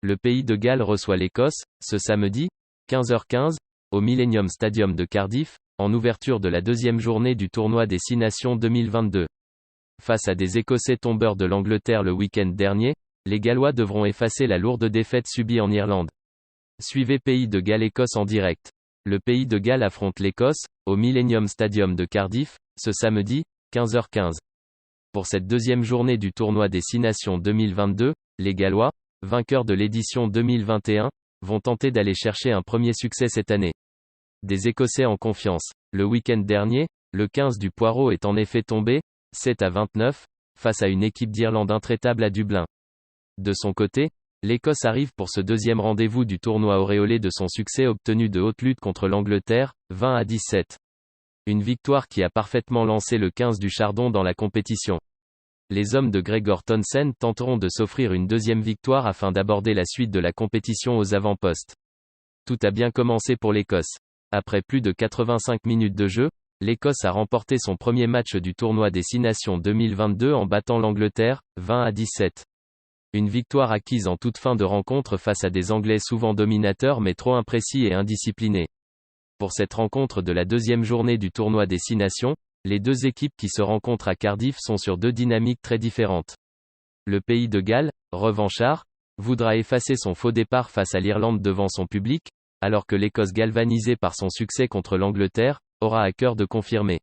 Le pays de Galles reçoit l'Écosse, ce samedi, 15h15, au Millennium Stadium de Cardiff, en ouverture de la deuxième journée du tournoi des 6 Nations 2022. Face à des Écossais tombeurs de l'Angleterre le week-end dernier, les Gallois devront effacer la lourde défaite subie en Irlande. Suivez Pays de Galles-Écosse en direct. Le Pays de Galles affronte l'Écosse, au Millennium Stadium de Cardiff, ce samedi, 15h15. Pour cette deuxième journée du tournoi des 6 Nations 2022, les Gallois, vainqueurs de l'édition 2021, vont tenter d'aller chercher un premier succès cette année. Des Écossais en confiance. Le week-end dernier, le 15 du Poireau est en effet tombé, 7-29, face à une équipe d'Irlande intraitable à Dublin. De son côté, l'Écosse arrive pour ce deuxième rendez-vous du tournoi auréolé de son succès obtenu de haute lutte contre l'Angleterre, 20-17. Une victoire qui a parfaitement lancé le 15 du Chardon dans la compétition. Les hommes de Gregor Townsend tenteront de s'offrir une deuxième victoire afin d'aborder la suite de la compétition aux avant-postes. Tout a bien commencé pour l'Écosse. Après plus de 85 minutes de jeu, l'Écosse a remporté son premier match du tournoi des 6 Nations 2022 en battant l'Angleterre, 20-17. Une victoire acquise en toute fin de rencontre face à des Anglais souvent dominateurs mais trop imprécis et indisciplinés. Pour cette rencontre de la deuxième journée du tournoi des 6 Nations, les deux équipes qui se rencontrent à Cardiff sont sur deux dynamiques très différentes. Le Pays de Galles, revanchard, voudra effacer son faux départ face à l'Irlande devant son public, alors que l'Écosse galvanisée par son succès contre l'Angleterre, aura à cœur de confirmer.